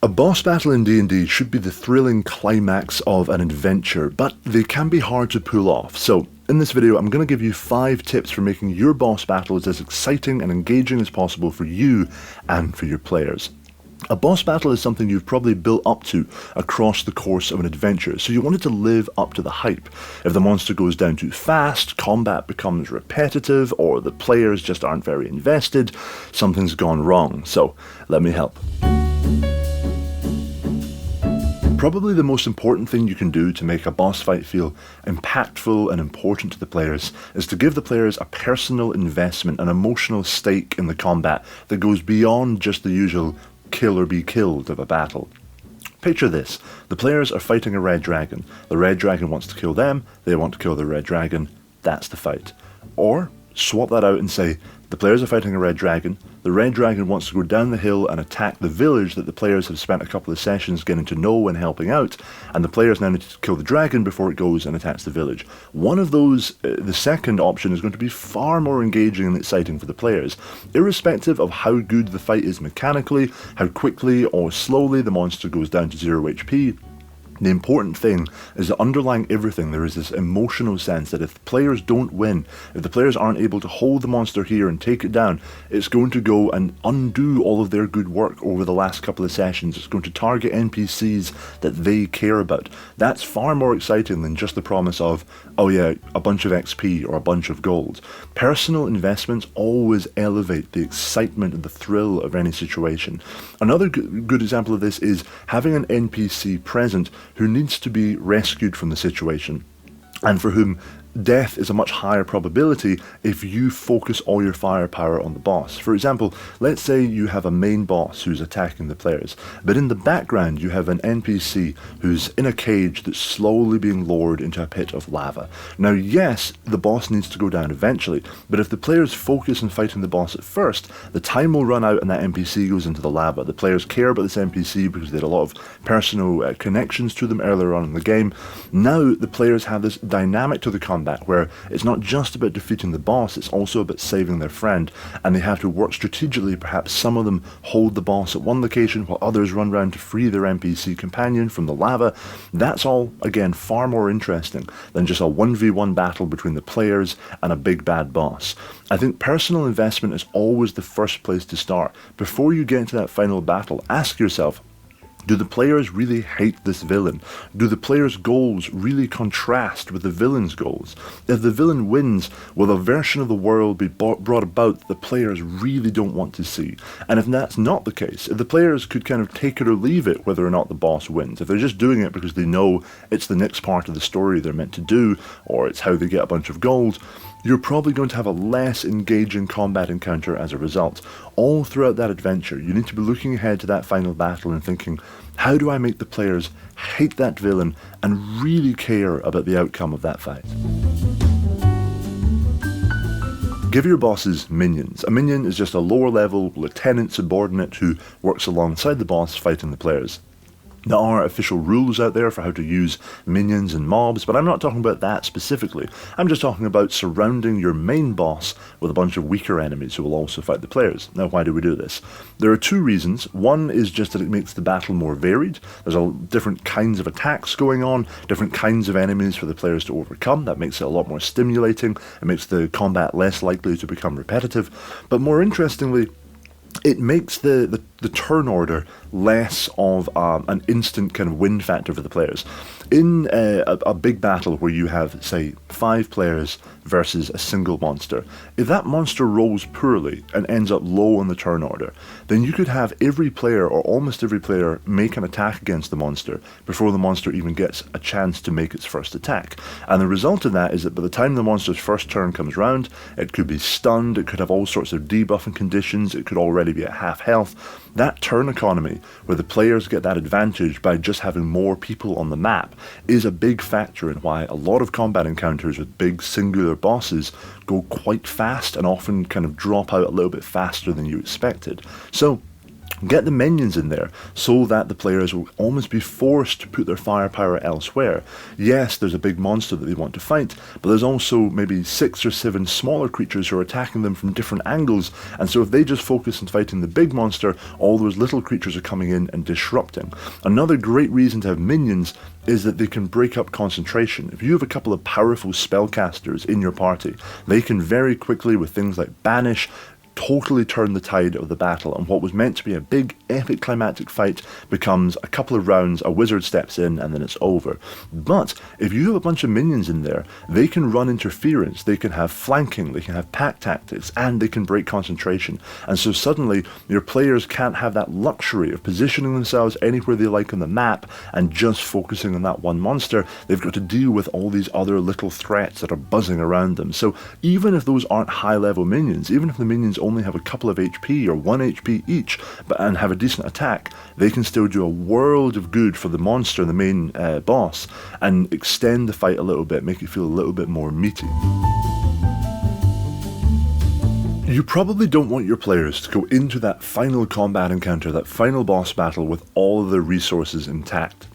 A boss battle in D&D should be the thrilling climax of an adventure, but they can be hard to pull off. So, in this video, I'm going to give you 5 tips for making your boss battles as exciting and engaging as possible for you and for your players. A boss battle is something you've probably built up to across the course of an adventure, so you want it to live up to the hype. If the monster goes down too fast, combat becomes repetitive, or the players just aren't very invested, something's gone wrong. So, let me help. Probably the most important thing you can do to make a boss fight feel impactful and important to the players is to give the players a personal investment, an emotional stake in the combat that goes beyond just the usual kill or be killed of a battle. Picture this: the players are fighting a red dragon. The red dragon wants to kill them, they want to kill the red dragon. That's the fight. Or swap that out and say, the players are fighting a red dragon, the red dragon wants to go down the hill and attack the village that the players have spent a couple of sessions getting to know and helping out, and the players now need to kill the dragon before it goes and attacks the village. One of those, the second option, is going to be far more engaging and exciting for the players, irrespective of how good the fight is mechanically, how quickly or slowly the monster goes down to 0 HP. The important thing is that underlying everything there is this emotional sense that if the players don't win, if the players aren't able to hold the monster here and take it down, it's going to go and undo all of their good work over the last couple of sessions. It's going to target NPCs that they care about. That's far more exciting than just the promise of, oh yeah, a bunch of XP or a bunch of gold. Personal investments always elevate the excitement and the thrill of any situation. Another good example of this is having an NPC present who needs to be rescued from the situation, and for whom death is a much higher probability if you focus all your firepower on the boss. For example, let's say you have a main boss who's attacking the players, but in the background you have an NPC who's in a cage that's slowly being lowered into a pit of lava. Now yes, the boss needs to go down eventually, but if the players focus on fighting the boss at first, the time will run out and that NPC goes into the lava. The players care about this NPC because they had a lot of personal connections to them earlier on in the game. Now the players have this dynamic to the combat where it's not just about defeating the boss, it's also about saving their friend, and they have to work strategically. Perhaps some of them hold the boss at one location while others run around to free their NPC companion from the lava. That's all, again, far more interesting than just a 1v1 battle between the players and a big bad boss. I think personal investment is always the first place to start. Before you get into that final battle, ask yourself, do the players really hate this villain? Do the players' goals really contrast with the villain's goals? If the villain wins, will a version of the world be brought about that the players really don't want to see? And if that's not the case, if the players could kind of take it or leave it whether or not the boss wins, if they're just doing it because they know it's the next part of the story they're meant to do, or it's how they get a bunch of gold, you're probably going to have a less engaging combat encounter as a result. All throughout that adventure, you need to be looking ahead to that final battle and thinking, how do I make the players hate that villain and really care about the outcome of that fight? Give your bosses minions. A minion is just a lower level lieutenant subordinate who works alongside the boss fighting the players. There are official rules out there for how to use minions and mobs, but I'm not talking about that specifically. I'm just talking about surrounding your main boss with a bunch of weaker enemies who will also fight the players. Now, why do we do this? There are 2 reasons. One is just that it makes the battle more varied. There's different kinds of attacks going on, different kinds of enemies for the players to overcome. That makes it a lot more stimulating. It makes the combat less likely to become repetitive. But more interestingly, it makes the turn order less of an instant kind of win factor for the players. In a big battle where you have, say, 5 players versus a single monster, if that monster rolls poorly and ends up low on the turn order, then you could have every player, or almost every player, make an attack against the monster before the monster even gets a chance to make its first attack. And the result of that is that by the time the monster's first turn comes round, it could be stunned, it could have all sorts of debuffing conditions, it could already be at half health. That turn economy, where the players get that advantage by just having more people on the map, is a big factor in why a lot of combat encounters with big singular bosses go quite fast and often kind of drop out a little bit faster than you expected. So, Get the minions in there so that the players will almost be forced to put their firepower elsewhere. Yes, there's a big monster that they want to fight, but there's also maybe 6 or 7 smaller creatures who are attacking them from different angles, and so if they just focus on fighting the big monster, all those little creatures are coming in and disrupting. Another great reason to have minions is that they can break up concentration. If you have a couple of powerful spellcasters in your party, they can very quickly, with things like Banish, totally turn the tide of the battle, and what was meant to be a big epic climactic fight becomes a couple of rounds, a wizard steps in, and then it's over. But if you have a bunch of minions in there, they can run interference, they can have flanking, they can have pack tactics, and they can break concentration. And so suddenly your players can't have that luxury of positioning themselves anywhere they like on the map and just focusing on that one monster. They've got to deal with all these other little threats that are buzzing around them. So even if those aren't high level minions, even if the minions only have a couple of HP or 1 HP each, and have a decent attack, they can still do a world of good for the monster, the main boss, and extend the fight a little bit, make it feel a little bit more meaty. You probably don't want your players to go into that final combat encounter, that final boss battle, with all of their resources intact.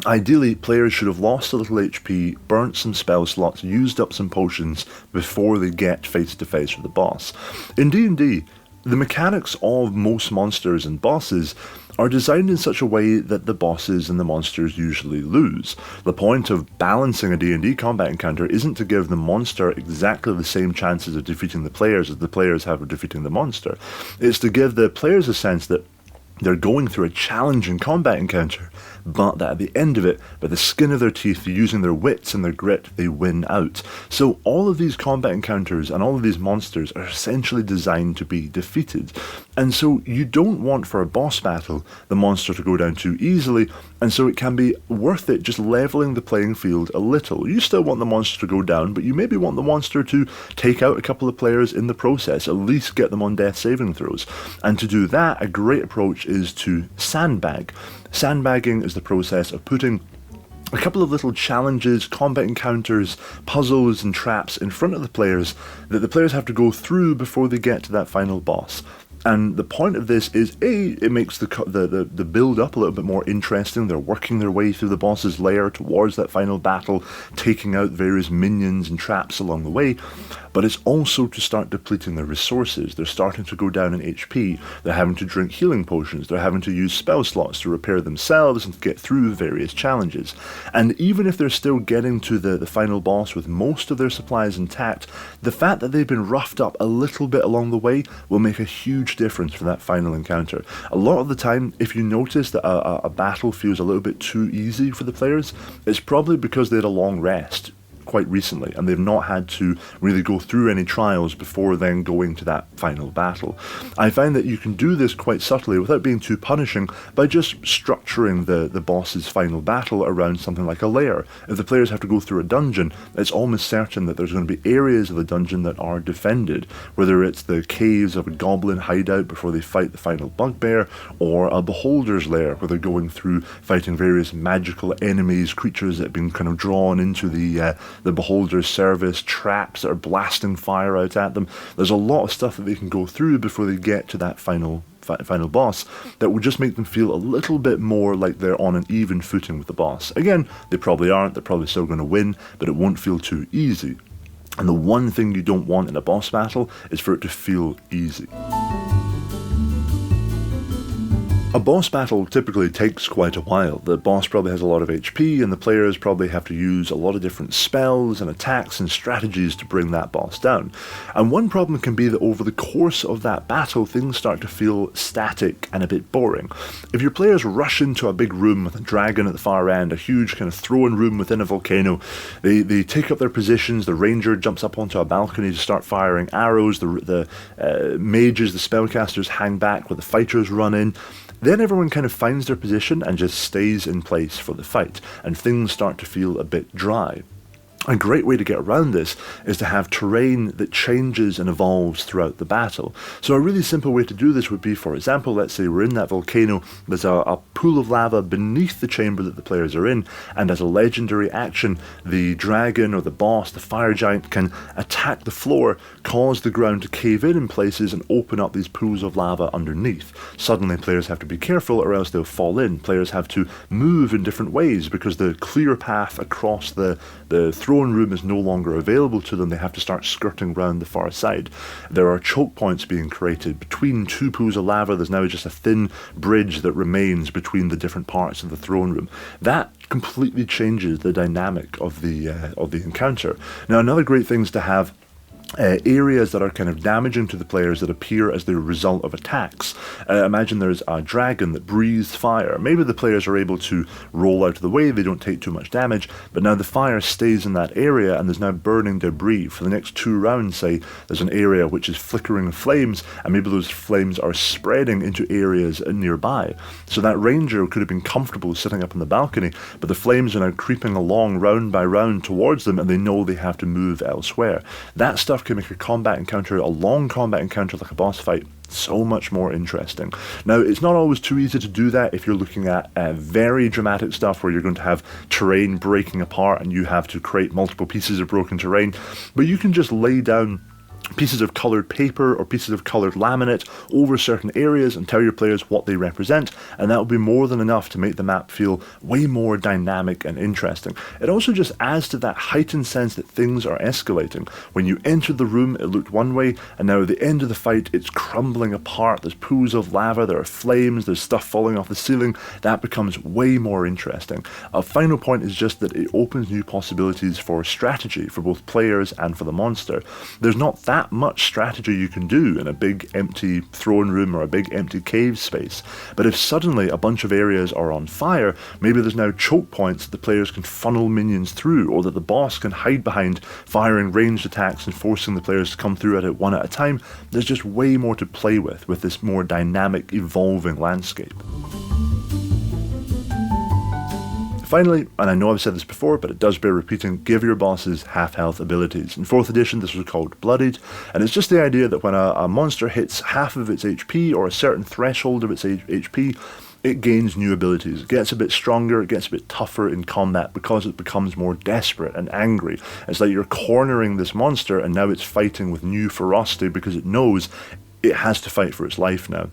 Ideally, players should have lost a little HP, burnt some spell slots, used up some potions before they get face to face with the boss. In D&D, the mechanics of most monsters and bosses are designed in such a way that the bosses and the monsters usually lose. The point of balancing a D&D combat encounter isn't to give the monster exactly the same chances of defeating the players as the players have of defeating the monster. It's to give the players a sense that they're going through a challenging combat encounter, but that at the end of it, by the skin of their teeth, using their wits and their grit, they win out. So all of these combat encounters and all of these monsters are essentially designed to be defeated. And so you don't want, for a boss battle, the monster to go down too easily, and so it can be worth it just leveling the playing field a little. You still want the monster to go down, but you maybe want the monster to take out a couple of players in the process, at least get them on death saving throws. And to do that, a great approach is to sandbag. Sandbagging is the process of putting a couple of little challenges, combat encounters, puzzles and traps in front of the players that the players have to go through before they get to that final boss. And the point of this is, A, it makes the build up a little bit more interesting. They're working their way through the boss's lair towards that final battle, taking out various minions and traps along the way. But it's also to start depleting their resources. They're starting to go down in HP. They're having to drink healing potions. They're having to use spell slots to repair themselves and to get through various challenges. And even if they're still getting to the final boss with most of their supplies intact, the fact that they've been roughed up a little bit along the way will make a huge difference for that final encounter. A lot of the time, if you notice that a battle feels a little bit too easy for the players, it's probably because they had a long rest quite recently and they've not had to really go through any trials before then going to that final battle. I find that you can do this quite subtly without being too punishing by just structuring the boss's final battle around something like a lair. If the players have to go through a dungeon, it's almost certain that there's going to be areas of the dungeon that are defended, whether it's the caves of a goblin hideout before they fight the final bugbear, or a beholder's lair where they're going through fighting various magical enemies, creatures that have been kind of drawn into the beholder's service, traps that are blasting fire out at them. There's a lot of stuff that they can go through before they get to that final boss that would just make them feel a little bit more like they're on an even footing with the boss. Again, they probably aren't, they're probably still going to win, but it won't feel too easy. And the one thing you don't want in a boss battle is for it to feel easy. A boss battle typically takes quite a while. The boss probably has a lot of HP and the players probably have to use a lot of different spells and attacks and strategies to bring that boss down. And one problem can be that over the course of that battle, things start to feel static and a bit boring. If your players rush into a big room with a dragon at the far end, a huge kind of throne room within a volcano, they take up their positions, the ranger jumps up onto a balcony to start firing arrows, the mages, the spellcasters hang back where the fighters run in. Then everyone kind of finds their position and just stays in place for the fight, and things start to feel a bit dry. A great way to get around this is to have terrain that changes and evolves throughout the battle. So a really simple way to do this would be, for example, let's say we're in that volcano, there's a pool of lava beneath the chamber that the players are in, and as a legendary action, the dragon or the boss, the fire giant, can attack the floor, cause the ground to cave in places and open up these pools of lava underneath. Suddenly players have to be careful or else they'll fall in. Players have to move in different ways because the clear path across the throne room is no longer available to them. They have to start skirting round the far side. There are choke points being created between two pools of lava. There's now just a thin bridge that remains between the different parts of the throne room. That completely changes the dynamic of the encounter. Now, another great thing is to have areas that are kind of damaging to the players that appear as the result of attacks. Imagine there's a dragon that breathes fire. Maybe the players are able to roll out of the way, they don't take too much damage, but now the fire stays in that area and there's now burning debris. For the next 2 rounds, say, there's an area which is flickering flames, and maybe those flames are spreading into areas nearby. So that ranger could have been comfortable sitting up on the balcony, but the flames are now creeping along round by round towards them, and they know they have to move elsewhere. That stuff can make a long combat encounter like a boss fight, so much more interesting. Now, it's not always too easy to do that if you're looking at very dramatic stuff where you're going to have terrain breaking apart and you have to create multiple pieces of broken terrain, but you can just lay down pieces of coloured paper or pieces of coloured laminate over certain areas and tell your players what they represent, and that will be more than enough to make the map feel way more dynamic and interesting. It also just adds to that heightened sense that things are escalating. When you entered the room, it looked one way, and now at the end of the fight, it's crumbling apart. There's pools of lava, there are flames, there's stuff falling off the ceiling. That becomes way more interesting. A final point is just that it opens new possibilities for strategy for both players and for the monster. There's not that much strategy you can do in a big empty throne room or a big empty cave space, but if suddenly a bunch of areas are on fire, maybe there's now choke points that the players can funnel minions through, or that the boss can hide behind firing ranged attacks and forcing the players to come through at it one at a time. There's just way more to play with this more dynamic, evolving landscape. Finally, and I know I've said this before, but it does bear repeating, give your bosses half-health abilities. In 4th edition, this was called Bloodied, and it's just the idea that when a monster hits half of its HP, or a certain threshold of its HP, it gains new abilities. It gets a bit stronger, it gets a bit tougher in combat because it becomes more desperate and angry. It's like you're cornering this monster, and now it's fighting with new ferocity because it knows it has to fight for its life now.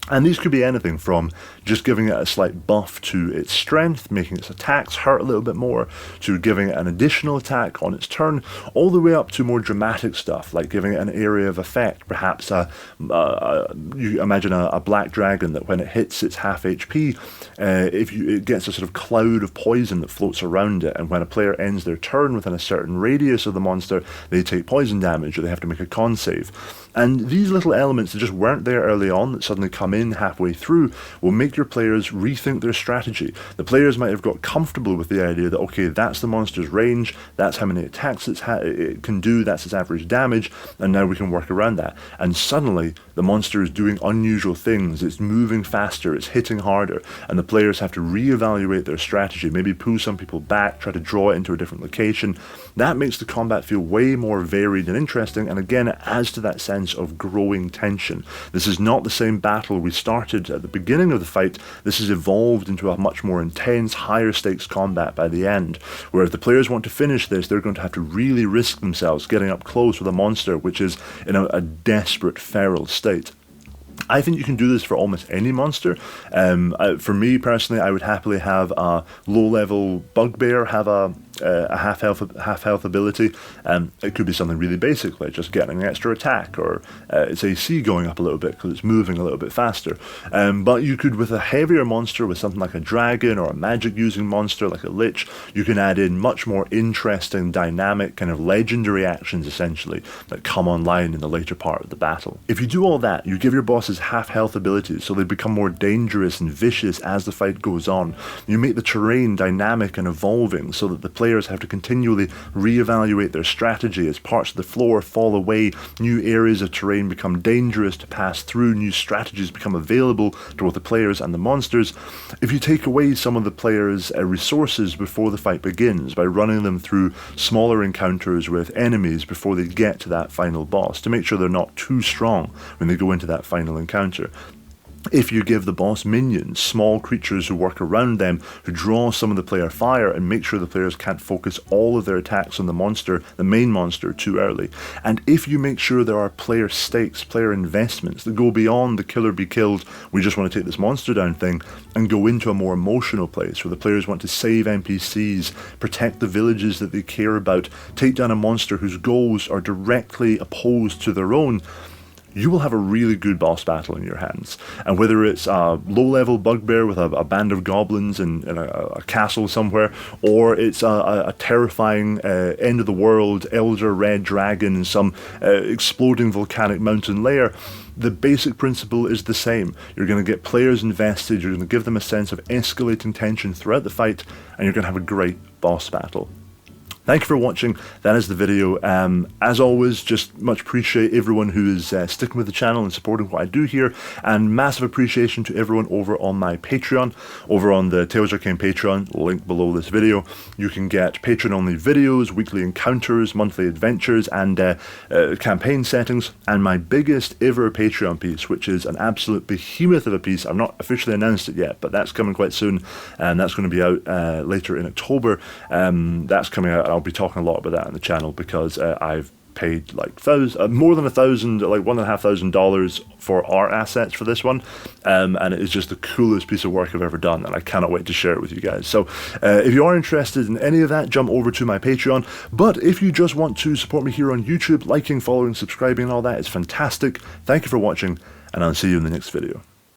And these could be anything from just giving it a slight buff to its strength, making its attacks hurt a little bit more, to giving it an additional attack on its turn, all the way up to more dramatic stuff, like giving it an area of effect. Perhaps you imagine a black dragon that when it hits its half HP, it gets a sort of cloud of poison that floats around it, and when a player ends their turn within a certain radius of the monster, they take poison damage, or they have to make a con save. And these little elements that just weren't there early on, that suddenly come in halfway through, will make your players rethink their strategy. The players might have got comfortable with the idea that, okay, that's the monster's range, that's how many attacks it can do, that's its average damage, and now we can work around that. And suddenly, the monster is doing unusual things, it's moving faster, it's hitting harder, and the players have to reevaluate their strategy, maybe pull some people back, try to draw it into a different location. That makes the combat feel way more varied and interesting, and again, it adds to that sense of growing tension. This is not the same battle we started at the beginning of the fight. This has evolved into a much more intense, higher stakes combat by the end, where if the players want to finish this, they're going to have to really risk themselves getting up close with a monster which is in a desperate, feral state. I think you can do this for almost any monster. For me personally, I would happily have a low-level bugbear have a half health ability. It could be something really basic, like just getting an extra attack, or its AC going up a little bit because it's moving a little bit faster. But you could, with a heavier monster, with something like a dragon or a magic-using monster like a lich, you can add in much more interesting, dynamic, kind of legendary actions, essentially, that come online in the later part of the battle. If you do all that, you give your bosses half-health abilities, so they become more dangerous and vicious as the fight goes on. You make the terrain dynamic and evolving, so that the players have to continually reevaluate their strategy as parts of the floor fall away, new areas of terrain become dangerous to pass through, new strategies become available to both the players and the monsters. If you take away some of the players' resources before the fight begins by running them through smaller encounters with enemies before they get to that final boss to make sure they're not too strong when they go into that final encounter. If you give the boss minions, small creatures who work around them, who draw some of the player fire and make sure the players can't focus all of their attacks on the monster, the main monster, too early. And if you make sure there are player stakes, player investments that go beyond the kill or be killed, we just want to take this monster down thing, and go into a more emotional place where the players want to save NPCs, protect the villages that they care about, take down a monster whose goals are directly opposed to their own, you will have a really good boss battle in your hands. And whether it's a low-level bugbear with a band of goblins in a castle somewhere, or it's a terrifying end-of-the-world elder red dragon in some exploding volcanic mountain lair, the basic principle is the same. You're going to get players invested, you're going to give them a sense of escalating tension throughout the fight, and you're going to have a great boss battle. Thank you for watching. That is the video. As always, just much appreciate everyone who is sticking with the channel and supporting what I do here, and massive appreciation to everyone over on my Patreon, over on the Tales Arcane Patreon, link below this video. You can get Patreon-only videos, weekly encounters, monthly adventures, and campaign settings, and my biggest ever Patreon piece, which is an absolute behemoth of a piece. I've not officially announced it yet, but that's coming quite soon, and that's going to be out later in October. That's coming out. I'll be talking a lot about that on the channel because I've paid like more than $1,000, like $1,500 for art assets for this one, and it is just the coolest piece of work I've ever done, and I cannot wait to share it with you guys. So if you are interested in any of that, jump over to my Patreon. But if you just want to support me here on YouTube, liking, following, subscribing, and all that is fantastic. Thank you for watching, and I'll see you in the next video.